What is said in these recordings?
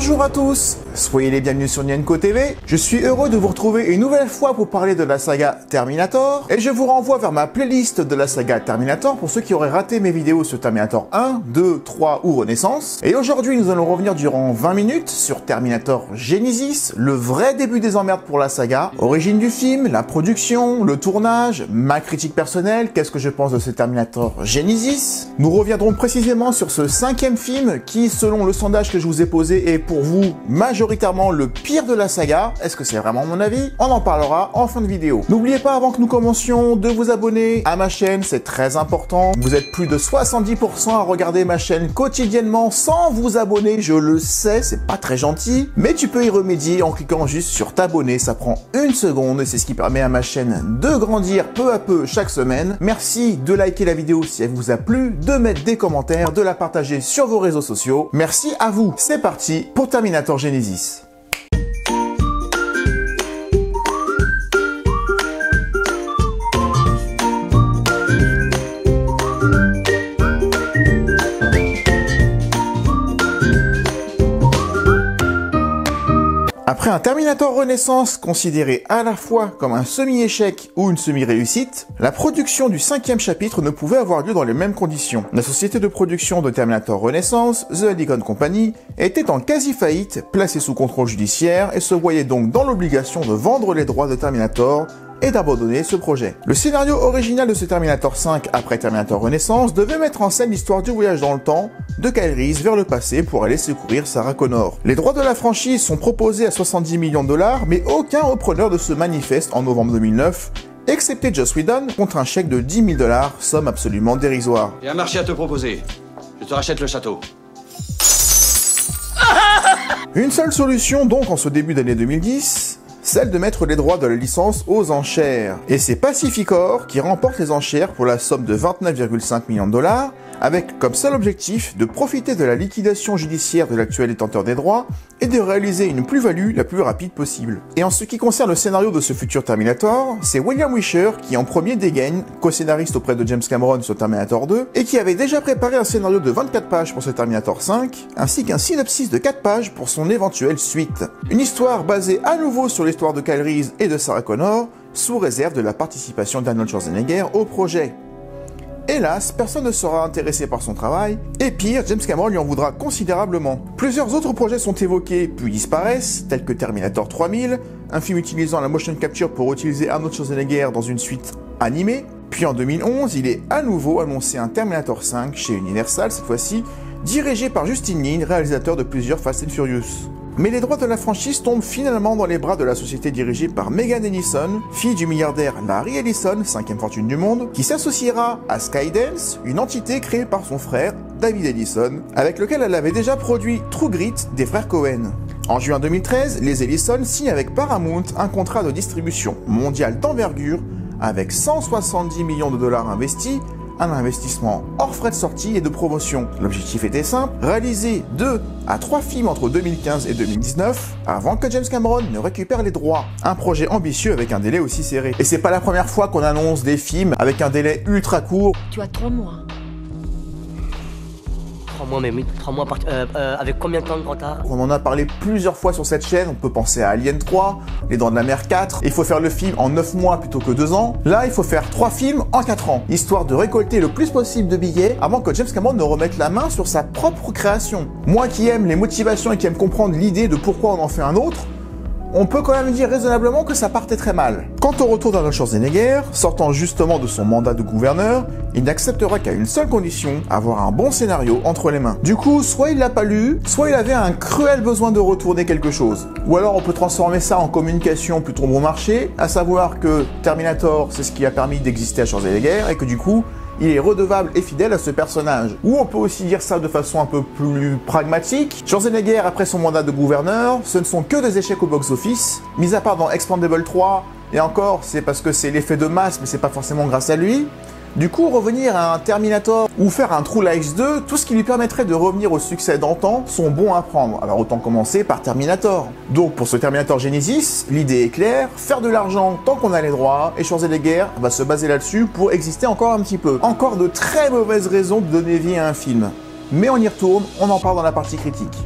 Bonjour à tous, soyez les bienvenus sur Nienko TV. Je suis heureux de vous retrouver une nouvelle fois pour parler de la saga Terminator. Et je vous renvoie vers ma playlist de la saga Terminator pour ceux qui auraient raté mes vidéos sur Terminator 1, 2, 3 ou Renaissance. Et aujourd'hui nous allons revenir durant 20 minutes sur Terminator Genesis, le vrai début des emmerdes pour la saga. Origine du film, la production, le tournage, ma critique personnelle, qu'est-ce que je pense de ce Terminator Genesis. Nous reviendrons précisément sur ce 5e film qui, selon le sondage que je vous ai posé, est pour vous majoritairement le pire de la saga. Est-ce que c'est vraiment mon avis? On en parlera en fin de vidéo. N'oubliez pas, avant que nous commencions, de vous abonner à ma chaîne, c'est très important. Vous êtes plus de 70% à regarder ma chaîne quotidiennement sans vous abonner, je le sais, c'est pas très gentil, mais tu peux y remédier en cliquant juste sur t'abonner, ça prend une seconde et c'est ce qui permet à ma chaîne de grandir peu à peu chaque semaine. Merci de liker la vidéo si elle vous a plu, de mettre des commentaires, de la partager sur vos réseaux sociaux. Merci à vous. C'est parti pour Terminator Genesis. Après un Terminator Renaissance considéré à la fois comme un semi-échec ou une semi-réussite, la production du 5e chapitre ne pouvait avoir lieu dans les mêmes conditions. La société de production de Terminator Renaissance, The Helicon Company, était en quasi-faillite, placée sous contrôle judiciaire et se voyait donc dans l'obligation de vendre les droits de Terminator et d'abandonner ce projet. Le scénario original de ce Terminator 5 après Terminator Renaissance devait mettre en scène l'histoire du voyage dans le temps de Kyle Reese vers le passé pour aller secourir Sarah Connor. Les droits de la franchise sont proposés à 70 millions de dollars, mais aucun repreneur ne se manifeste en novembre 2009, excepté Joss Whedon, contre un chèque de 10 000 $, somme absolument dérisoire. J'ai un marché à te proposer. Je te rachète le château. Une seule solution donc en ce début d'année 2010, celle de mettre les droits de la licence aux enchères. Et c'est Pacificor qui remporte les enchères pour la somme de 29,5 millions de dollars, avec comme seul objectif de profiter de la liquidation judiciaire de l'actuel détenteur des droits et de réaliser une plus-value la plus rapide possible. Et en ce qui concerne le scénario de ce futur Terminator, c'est William Wisher qui en premier dégaine, co-scénariste auprès de James Cameron sur Terminator 2, et qui avait déjà préparé un scénario de 24 pages pour ce Terminator 5, ainsi qu'un synopsis de 4 pages pour son éventuelle suite. Une histoire basée à nouveau sur l'histoire de Kyle Reese et de Sarah Connor, sous réserve de la participation d'Arnold Schwarzenegger au projet. Hélas, personne ne sera intéressé par son travail, et pire, James Cameron lui en voudra considérablement. Plusieurs autres projets sont évoqués puis disparaissent, tels que Terminator 3000, un film utilisant la motion capture pour utiliser Arnold Schwarzenegger dans une suite animée. Puis en 2011, il est à nouveau annoncé un Terminator 5 chez Universal, cette fois-ci, dirigé par Justin Lin, réalisateur de plusieurs Fast and Furious. Mais les droits de la franchise tombent finalement dans les bras de la société dirigée par Megan Ellison, fille du milliardaire Larry Ellison, 5e fortune du monde, qui s'associera à Skydance, une entité créée par son frère, David Ellison, avec lequel elle avait déjà produit True Grit des frères Coen. En juin 2013, les Ellison signent avec Paramount un contrat de distribution mondiale d'envergure avec 170 millions de dollars investis, un investissement hors frais de sortie et de promotion. L'objectif était simple, réaliser 2 à 3 films entre 2015 et 2019, avant que James Cameron ne récupère les droits. Un projet ambitieux avec un délai aussi serré. Et c'est pas la première fois qu'on annonce des films avec un délai ultra court. Tu as 3 mois. 3 mois, mais 3 mois avec combien de temps de retard? On en a parlé plusieurs fois sur cette chaîne, on peut penser à Alien 3, Les Dents de la Mer 4, il faut faire le film en 9 mois plutôt que 2 ans. Là, il faut faire 3 films en 4 ans, histoire de récolter le plus possible de billets avant que James Cameron ne remette la main sur sa propre création. Moi qui aime les motivations et qui aime comprendre l'idée de pourquoi on en fait un autre, on peut quand même dire raisonnablement que ça partait très mal. Quant au retour d'Arnold Schwarzenegger, sortant justement de son mandat de gouverneur, il n'acceptera qu'à une seule condition, avoir un bon scénario entre les mains. Du coup, soit il l'a pas lu, soit il avait un cruel besoin de retourner quelque chose. Ou alors on peut transformer ça en communication plutôt bon marché, à savoir que Terminator, c'est ce qui a permis d'exister à Schwarzenegger, et que du coup, il est redevable et fidèle à ce personnage. Ou on peut aussi dire ça de façon un peu plus pragmatique. Schwarzenegger, après son mandat de gouverneur, ce ne sont que des échecs au box-office, mis à part dans Expendables 3, et encore, c'est parce que c'est l'effet de masse, mais c'est pas forcément grâce à lui. Du coup, revenir à un Terminator ou faire un True Lies 2, tout ce qui lui permettrait de revenir au succès d'antan sont bons à prendre. Alors autant commencer par Terminator. Donc pour ce Terminator Genesis, l'idée est claire, faire de l'argent tant qu'on a les droits, et Schwarzenegger va se baser là-dessus pour exister encore un petit peu. Encore de très mauvaises raisons de donner vie à un film. Mais on y retourne, on en parle dans la partie critique.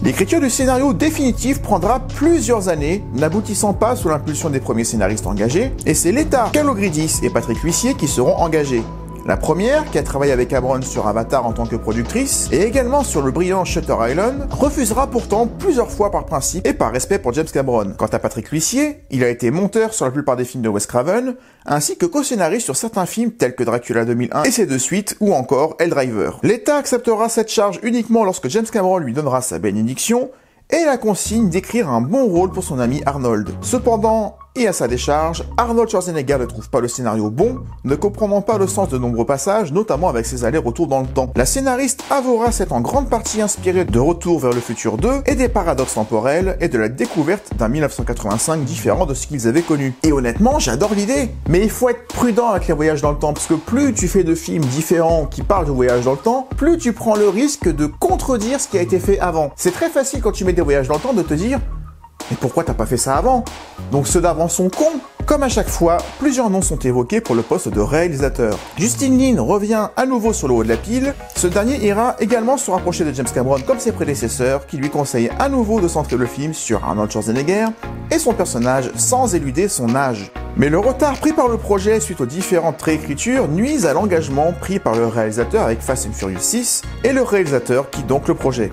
L'écriture du scénario définitif prendra plusieurs années, n'aboutissant pas sous l'impulsion des premiers scénaristes engagés, et c'est l'État, Kalogridis et Patrick Huissier qui seront engagés. La première, qui a travaillé avec Abrams sur Avatar en tant que productrice, et également sur le brillant Shutter Island, refusera pourtant plusieurs fois par principe et par respect pour James Cameron. Quant à Patrick Huissier, il a été monteur sur la plupart des films de Wes Craven, ainsi que co-scénariste sur certains films tels que Dracula 2001 et ses deux suites, ou encore Helldriver. L'État acceptera cette charge uniquement lorsque James Cameron lui donnera sa bénédiction, et la consigne d'écrire un bon rôle pour son ami Arnold. Cependant, et à sa décharge, Arnold Schwarzenegger ne trouve pas le scénario bon, ne comprenant pas le sens de nombreux passages, notamment avec ses allers-retours dans le temps. La scénariste avouera s'être en grande partie inspirée de Retour vers le futur 2 et des paradoxes temporels et de la découverte d'un 1985 différent de ce qu'ils avaient connu. Et honnêtement, j'adore l'idée, mais il faut être prudent avec les voyages dans le temps, parce que plus tu fais de films différents qui parlent de voyages dans le temps, plus tu prends le risque de contredire ce qui a été fait avant. C'est très facile quand tu mets des voyages dans le temps de te dire « Mais pourquoi t'as pas fait ça avant ?» Donc ceux d'avant sont cons. Comme à chaque fois, plusieurs noms sont évoqués pour le poste de réalisateur. Justin Lin revient à nouveau sur le haut de la pile. Ce dernier ira également se rapprocher de James Cameron comme ses prédécesseurs, qui lui conseillent à nouveau de centrer le film sur Arnold Schwarzenegger et son personnage sans éluder son âge. Mais le retard pris par le projet suite aux différentes réécritures nuise à l'engagement pris par le réalisateur avec Fast and Furious 6 et le réalisateur quitte donc le projet.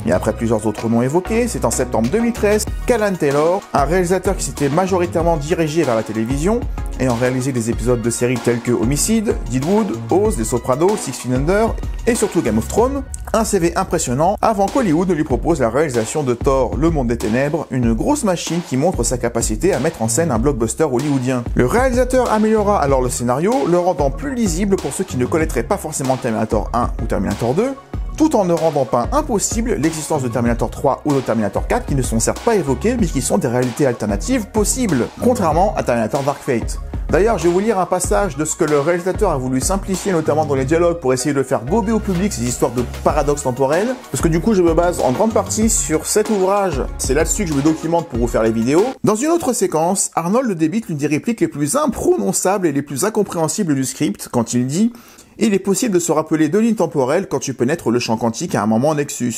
Et après plusieurs autres noms évoqués, c'est en septembre 2013 qu'Alan Taylor, un réalisateur qui s'était majoritairement dirigé vers la télévision, ayant réalisé des épisodes de séries tels que Homicide, Deadwood, Oz, Les Sopranos, Six Feet Under et surtout Game of Thrones, un CV impressionnant avant qu'Hollywood ne lui propose la réalisation de Thor, Le Monde des Ténèbres, une grosse machine qui montre sa capacité à mettre en scène un blockbuster hollywoodien. Le réalisateur améliorera alors le scénario, le rendant plus lisible pour ceux qui ne connaîtraient pas forcément Terminator 1 ou Terminator 2, tout en ne rendant pas impossible l'existence de Terminator 3 ou de Terminator 4 qui ne sont certes pas évoqués mais qui sont des réalités alternatives possibles, contrairement à Terminator Dark Fate. D'ailleurs, je vais vous lire un passage de ce que le réalisateur a voulu simplifier notamment dans les dialogues pour essayer de faire gober au public ces histoires de paradoxes temporels, parce que du coup je me base en grande partie sur cet ouvrage, c'est là-dessus que je me documente pour vous faire les vidéos. Dans une autre séquence, Arnold débite l'une des répliques les plus imprononçables et les plus incompréhensibles du script quand il dit « Il est possible de se rappeler deux lignes temporelles quand tu pénètres le champ quantique à un moment Nexus. »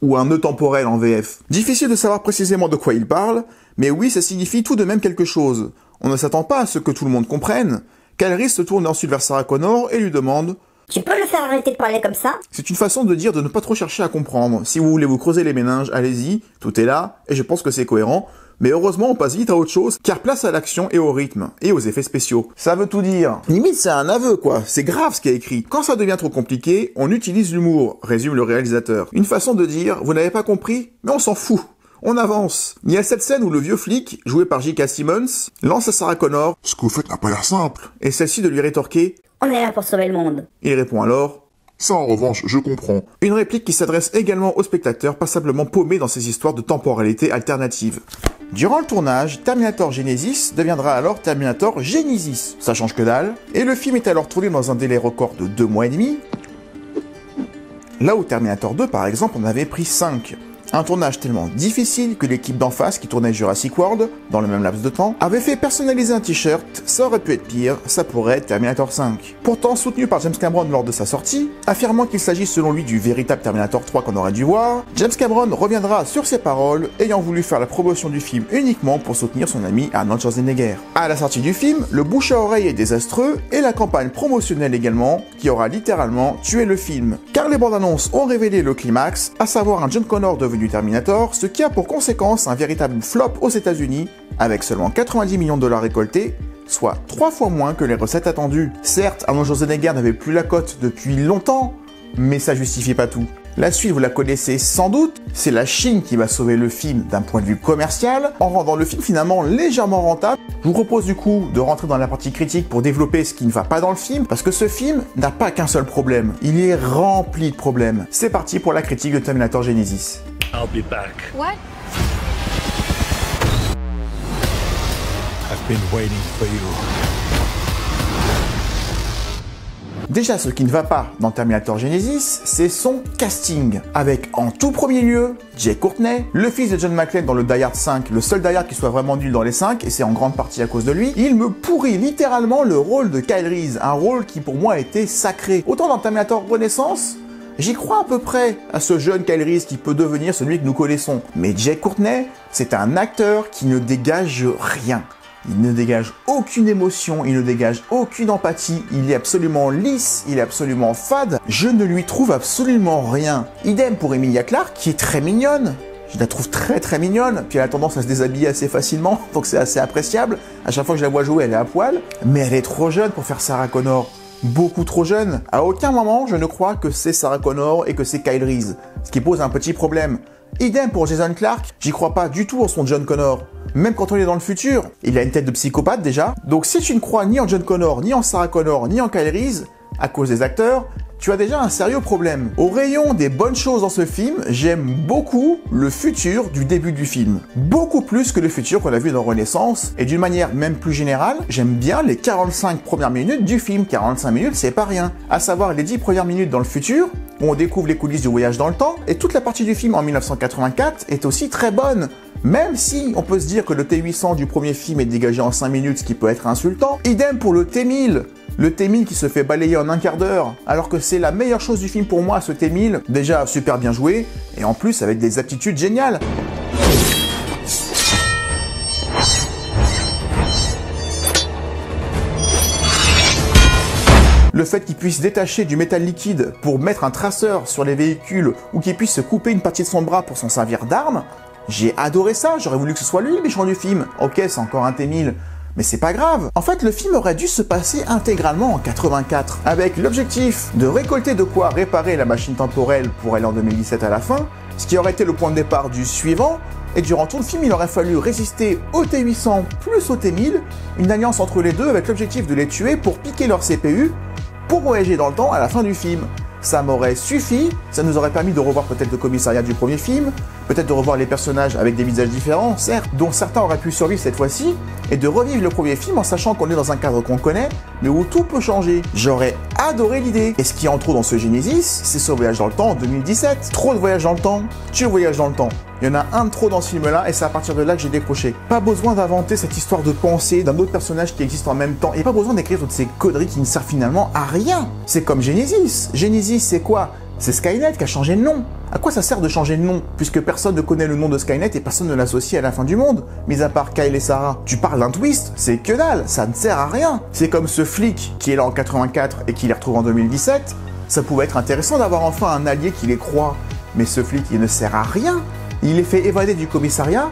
Ou un nœud temporel en VF. Difficile de savoir précisément de quoi il parle, mais oui, ça signifie tout de même quelque chose. On ne s'attend pas à ce que tout le monde comprenne. Calriss se tourne ensuite vers Sarah Connor et lui demande « Tu peux le faire arrêter de parler comme ça ?» C'est une façon de dire de ne pas trop chercher à comprendre. Si vous voulez vous creuser les méninges, allez-y, tout est là, et je pense que c'est cohérent. Mais heureusement, on passe vite à autre chose, car place à l'action et au rythme, et aux effets spéciaux. Ça veut tout dire. Limite, c'est un aveu, quoi. C'est grave ce qui est écrit. Quand ça devient trop compliqué, on utilise l'humour, résume le réalisateur. Une façon de dire, vous n'avez pas compris, mais on s'en fout. On avance. Il y a cette scène où le vieux flic, joué par J.K. Simmons, lance à Sarah Connor « Ce que vous faites n'a pas l'air simple ». Et celle-ci de lui rétorquer « On est là pour sauver le monde ». Il répond alors « Ça en revanche, je comprends ». Une réplique qui s'adresse également aux spectateurs passablement paumés dans ces histoires de temporalité alternative. Durant le tournage, Terminator Genesis deviendra alors Terminator Genesis. Ça change que dalle. Et le film est alors tourné dans un délai record de 2 mois et demi. Là où Terminator 2, par exemple, en avait pris 5. Un tournage tellement difficile que l'équipe d'en face qui tournait Jurassic World, dans le même laps de temps, avait fait personnaliser un t-shirt, ça aurait pu être pire, ça pourrait être Terminator 5. Pourtant soutenu par James Cameron lors de sa sortie, affirmant qu'il s'agit selon lui du véritable Terminator 3 qu'on aurait dû voir, James Cameron reviendra sur ses paroles, ayant voulu faire la promotion du film uniquement pour soutenir son ami Arnold Schwarzenegger. À la sortie du film, le bouche à oreille est désastreux, et la campagne promotionnelle également, qui aura littéralement tué le film. Car les bandes annonces ont révélé le climax, à savoir un John Connor devenu Terminator, ce qui a pour conséquence un véritable flop aux États-Unis, avec seulement 90 millions de dollars récoltés, soit 3 fois moins que les recettes attendues. Certes, Arnold Schwarzenegger n'avait plus la cote depuis longtemps, mais ça justifie pas tout. La suite, vous la connaissez sans doute, c'est la Chine qui va sauver le film d'un point de vue commercial, en rendant le film finalement légèrement rentable. Je vous propose du coup de rentrer dans la partie critique pour développer ce qui ne va pas dans le film, parce que ce film n'a pas qu'un seul problème, il est rempli de problèmes. C'est parti pour la critique de Terminator Genesis. I'll be back. What? I've been waiting for you. Déjà, ce qui ne va pas dans Terminator Genesis, c'est son casting. Avec en tout premier lieu, Jay Courtney, le fils de John McClane dans le Die Hard 5, le seul Die Hard qui soit vraiment nul dans les 5, et c'est en grande partie à cause de lui. Il me pourrit littéralement le rôle de Kyle Reese, un rôle qui pour moi était sacré. Autant dans Terminator Renaissance, J'y crois à peu près à ce jeune Kyle Reese qui peut devenir celui que nous connaissons. Mais Jai Courtney, c'est un acteur qui ne dégage rien. Il ne dégage aucune émotion, il ne dégage aucune empathie, il est absolument lisse, il est absolument fade. Je ne lui trouve absolument rien. Idem pour Emilia Clarke, qui est très mignonne. Je la trouve très mignonne, puis elle a tendance à se déshabiller assez facilement, donc c'est assez appréciable. À chaque fois que je la vois jouer, elle est à poil. Mais elle est trop jeune pour faire Sarah Connor. Beaucoup trop jeune. À aucun moment, je ne crois que c'est Sarah Connor et que c'est Kyle Reese. Ce qui pose un petit problème. Idem pour Jason Clarke, j'y crois pas du tout en son John Connor. Même quand on est dans le futur, il a une tête de psychopathe déjà. Donc si tu ne crois ni en John Connor, ni en Sarah Connor, ni en Kyle Reese, à cause des acteurs, tu as déjà un sérieux problème. Au rayon des bonnes choses dans ce film, j'aime beaucoup le futur du début du film. Beaucoup plus que le futur qu'on a vu dans Renaissance. Et d'une manière même plus générale, j'aime bien les 45 premières minutes du film. 45 minutes, c'est pas rien. À savoir les 10 premières minutes dans le futur, où on découvre les coulisses du voyage dans le temps, et toute la partie du film en 1984 est aussi très bonne. Même si on peut se dire que le T800 du premier film est dégagé en 5 minutes, ce qui peut être insultant. Idem pour le T1000. Le T1000 qui se fait balayer en un quart d'heure, alors que c'est la meilleure chose du film pour moi, ce T1000. Déjà super bien joué, et en plus avec des aptitudes géniales. Le fait qu'il puisse détacher du métal liquide pour mettre un traceur sur les véhicules, ou qu'il puisse se couper une partie de son bras pour s'en servir d'arme, j'ai adoré ça, j'aurais voulu que ce soit lui le méchant du film. Ok, c'est encore un T1000. Mais c'est pas grave. En fait, le film aurait dû se passer intégralement en 84, avec l'objectif de récolter de quoi réparer la machine temporelle pour aller en 2017 à la fin, ce qui aurait été le point de départ du suivant, et durant tout le film, il aurait fallu résister au T800 plus au T1000, une alliance entre les deux avec l'objectif de les tuer pour piquer leur CPU, pour voyager dans le temps à la fin du film. Ça m'aurait suffi, ça nous aurait permis de revoir peut-être le commissariat du premier film, peut-être de revoir les personnages avec des visages différents, certes, dont certains auraient pu survivre cette fois-ci, et de revivre le premier film en sachant qu'on est dans un cadre qu'on connaît, mais où tout peut changer. J'aurais adoré l'idée. Et ce qui est en trop dans ce Genesis, c'est ce voyage dans le temps en 2017. Trop de voyages dans le temps, tu voyages dans le temps. Il y en a un de trop dans ce film-là, et c'est à partir de là que j'ai décroché. Pas besoin d'inventer cette histoire de pensée d'un autre personnage qui existe en même temps, et pas besoin d'écrire toutes ces conneries qui ne servent finalement à rien. C'est comme Genesis. Genesis, c'est quoi? C'est Skynet qui a changé de nom. À quoi ça sert de changer de nom, puisque personne ne connaît le nom de Skynet et personne ne l'associe à la fin du monde, mis à part Kyle et Sarah? Tu parles d'un twist, c'est que dalle, ça ne sert à rien. C'est comme ce flic qui est là en 84 et qui les retrouve en 2017. Ça pouvait être intéressant d'avoir enfin un allié qui les croit, mais ce flic, il ne sert à rien. Il les fait évader du commissariat,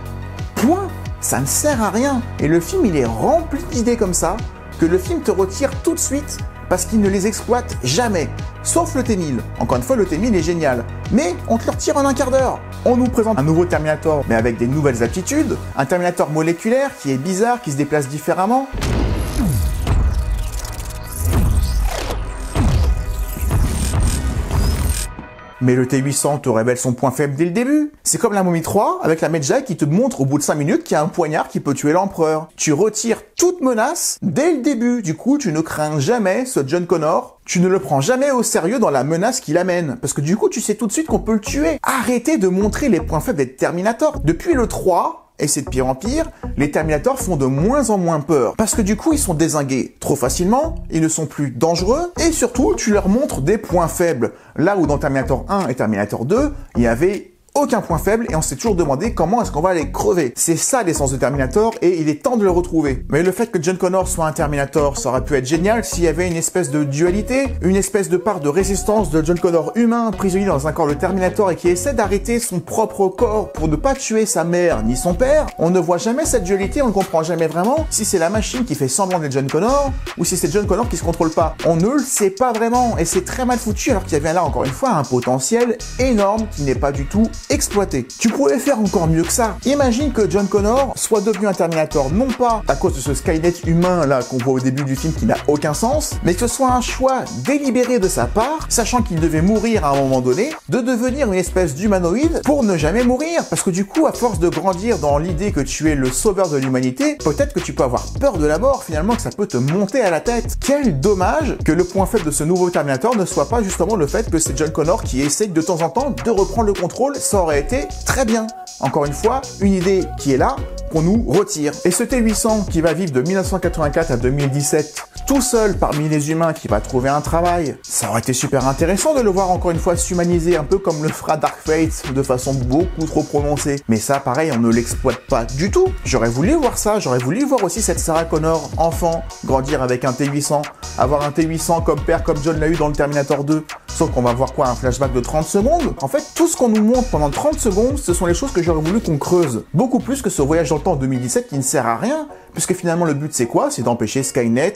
point. Ça ne sert à rien. Et le film, il est rempli d'idées comme ça, que le film te retire tout de suite, parce qu'il ne les exploite jamais. Sauf le T1000. Encore une fois, le T1000 est génial. Mais on te le retire en un quart d'heure. On nous présente un nouveau Terminator, mais avec des nouvelles aptitudes. Un Terminator moléculaire qui est bizarre, qui se déplace différemment. Mais le T800 te révèle son point faible dès le début. C'est comme la Momie 3 avec la Medjay qui te montre au bout de 5 minutes qu'il y a un poignard qui peut tuer l'empereur. Tu retires toute menace dès le début. Du coup, tu ne crains jamais ce John Connor. Tu ne le prends jamais au sérieux dans la menace qu'il amène. Parce que du coup, tu sais tout de suite qu'on peut le tuer. Arrêtez de montrer les points faibles des Terminator. Depuis le 3... et c'est de pire en pire, les Terminators font de moins en moins peur. Parce que du coup, ils sont dézingués trop facilement, ils ne sont plus dangereux, et surtout, tu leur montres des points faibles. Là où dans Terminator 1 et Terminator 2, il y avait aucun point faible, et on s'est toujours demandé comment est-ce qu'on va les crever. C'est ça l'essence de Terminator, et il est temps de le retrouver. Mais le fait que John Connor soit un Terminator, ça aurait pu être génial s'il y avait une espèce de dualité, une espèce de part de résistance de John Connor humain, prisonnier dans un corps de Terminator, et qui essaie d'arrêter son propre corps pour ne pas tuer sa mère ni son père. On ne voit jamais cette dualité, on ne comprend jamais vraiment si c'est la machine qui fait semblant d'être John Connor, ou si c'est John Connor qui se contrôle pas. On ne le sait pas vraiment, et c'est très mal foutu, alors qu'il y avait là, encore une fois, un potentiel énorme qui n'est pas du tout exploité. Tu pourrais faire encore mieux que ça. Imagine que John Connor soit devenu un Terminator, non pas à cause de ce Skynet humain là qu'on voit au début du film qui n'a aucun sens, mais que ce soit un choix délibéré de sa part, sachant qu'il devait mourir à un moment donné, de devenir une espèce d'humanoïde pour ne jamais mourir. Parce que du coup, à force de grandir dans l'idée que tu es le sauveur de l'humanité, peut-être que tu peux avoir peur de la mort finalement, que ça peut te monter à la tête. Quel dommage que le point faible de ce nouveau Terminator ne soit pas justement le fait que c'est John Connor qui essaye de temps en temps de reprendre le contrôle. Ça aurait été très bien. Encore une fois, une idée qui est là, qu'on nous retire. Et ce T800 qui va vivre de 1984 à 2017, tout seul parmi les humains qui va trouver un travail. Ça aurait été super intéressant de le voir encore une fois s'humaniser, un peu comme le fera Dark Fate, de façon beaucoup trop prononcée. Mais ça, pareil, on ne l'exploite pas du tout. J'aurais voulu voir ça, j'aurais voulu voir aussi cette Sarah Connor, enfant, grandir avec un T-800, avoir un T-800 comme père, comme John l'a eu dans le Terminator 2. Sauf qu'on va voir quoi, un flashback de 30 secondes? En fait, tout ce qu'on nous montre pendant 30 secondes, ce sont les choses que j'aurais voulu qu'on creuse. Beaucoup plus que ce voyage dans le temps en 2017 qui ne sert à rien, puisque finalement le but c'est quoi? C'est d'empêcher Skynet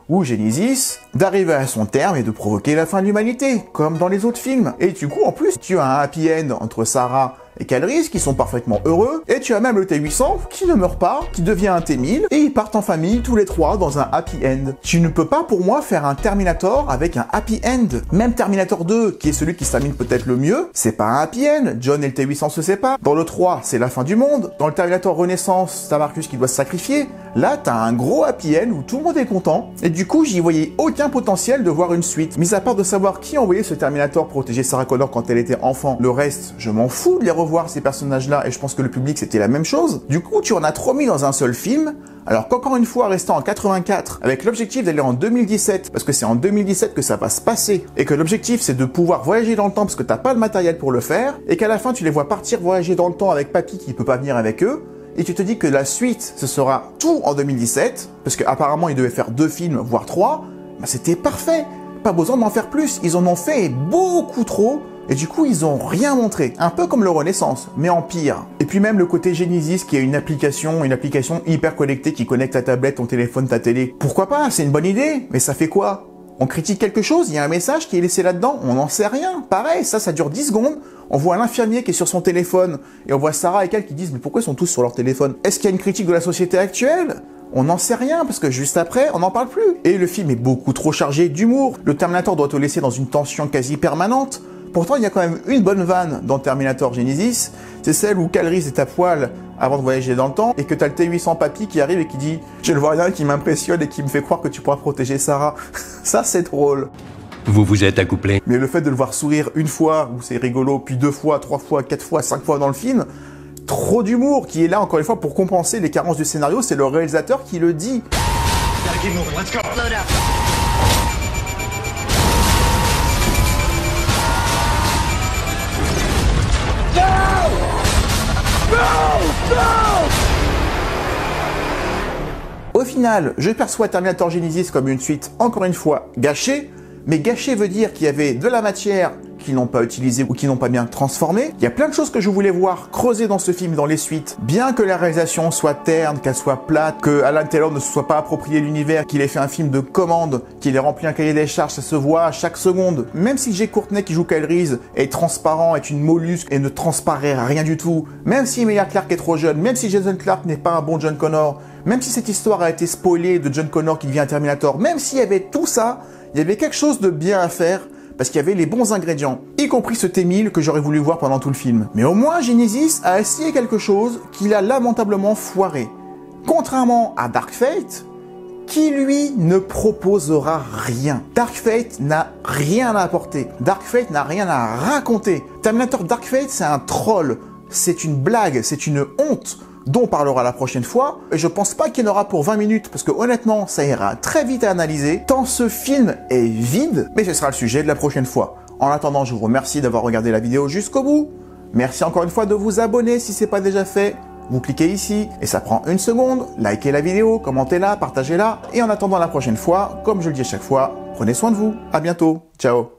ou Genesis d'arriver à son terme et de provoquer la fin de l'humanité, comme dans les autres films. Et du coup, en plus, tu as un happy end entre Sarah et Kyle Reese qui sont parfaitement heureux, et tu as même le T-800 qui ne meurt pas, qui devient un T-1000, et ils partent en famille tous les trois dans un happy end. Tu ne peux pas pour moi faire un Terminator avec un happy end. Même Terminator 2, qui est celui qui se termine peut-être le mieux, c'est pas un happy end. John et le T-800 se séparent. Dans le 3, c'est la fin du monde. Dans le Terminator Renaissance, t'as Marcus qui doit se sacrifier. Là, t'as un gros happy end où tout le monde est content, et du coup, j'y voyais aucun potentiel de voir une suite. Mis à part de savoir qui envoyait ce Terminator protéger Sarah Connor quand elle était enfant, le reste, je m'en fous de les revoir ces personnages-là, et je pense que le public c'était la même chose. Du coup, tu en as trop mis dans un seul film, alors qu'encore une fois, restant en 84, avec l'objectif d'aller en 2017, parce que c'est en 2017 que ça va se passer, et que l'objectif c'est de pouvoir voyager dans le temps parce que t'as pas le matériel pour le faire, et qu'à la fin tu les vois partir voyager dans le temps avec papy qui peut pas venir avec eux, et tu te dis que la suite, ce sera tout en 2017, parce qu'apparemment ils devaient faire 2 films, voire 3, bah c'était parfait. Pas besoin d'en faire plus, ils en ont fait beaucoup trop, et du coup ils ont rien montré. Un peu comme le Renaissance, mais en pire. Et puis même le côté Genesis qui est une application hyper connectée qui connecte ta tablette, ton téléphone, ta télé. Pourquoi pas, c'est une bonne idée, mais ça fait quoi? On critique quelque chose, il y a un message qui est laissé là-dedans, on n'en sait rien. Pareil, ça dure 10 secondes, on voit l'infirmier qui est sur son téléphone, et on voit Sarah et Cal qui disent « Mais pourquoi ils sont tous sur leur téléphone ?» Est-ce qu'il y a une critique de la société actuelle? On n'en sait rien, parce que juste après, on n'en parle plus. Et le film est beaucoup trop chargé d'humour. Le Terminator doit te laisser dans une tension quasi permanente. Pourtant, il y a quand même une bonne vanne dans Terminator Genesis, c'est celle où Kyle Reese est à poil avant de voyager dans le temps, et que t'as le T-800 papy qui arrive et qui dit « Je ne vois rien qui m'impressionne et qui me fait croire que tu pourras protéger Sarah. » Ça, c'est drôle. Vous vous êtes accouplé. Mais le fait de le voir sourire une fois, où c'est rigolo, puis 2 fois, 3 fois, 4 fois, 5 fois dans le film, trop d'humour qui est là encore une fois pour compenser les carences du scénario, c'est le réalisateur qui le dit. Au final, je perçois Terminator Genesis comme une suite, encore une fois, gâchée, mais gâchée veut dire qu'il y avait de la matière qu'ils n'ont pas utilisée ou qu'ils n'ont pas bien transformée. Il y a plein de choses que je voulais voir creuser dans ce film, dans les suites. Bien que la réalisation soit terne, qu'elle soit plate, que Alan Taylor ne se soit pas approprié l'univers, qu'il ait fait un film de commande, qu'il ait rempli un cahier des charges, ça se voit à chaque seconde. Même si Jay Courtney qui joue Kyle Reese est transparent, est une mollusque et ne transparaît rien du tout, même si Emilia Clarke est trop jeune, même si Jason Clarke n'est pas un bon John Connor, même si cette histoire a été spoilée de John Connor qui devient un Terminator, même s'il y avait tout ça, il y avait quelque chose de bien à faire, parce qu'il y avait les bons ingrédients, y compris ce T-1000 que j'aurais voulu voir pendant tout le film. Mais au moins, Genesis a essayé quelque chose qu'il a lamentablement foiré. Contrairement à Dark Fate, qui lui ne proposera rien. Dark Fate n'a rien à apporter. Dark Fate n'a rien à raconter. Terminator Dark Fate, c'est un troll. C'est une blague, c'est une honte dont on parlera la prochaine fois, et je pense pas qu'il y en aura pour 20 minutes, parce que honnêtement, ça ira très vite à analyser, tant ce film est vide, mais ce sera le sujet de la prochaine fois. En attendant, je vous remercie d'avoir regardé la vidéo jusqu'au bout, merci encore une fois de vous abonner si c'est pas déjà fait, vous cliquez ici, et ça prend 1 seconde, likez la vidéo, commentez-la, partagez-la, et en attendant la prochaine fois, comme je le dis à chaque fois, prenez soin de vous, à bientôt, ciao.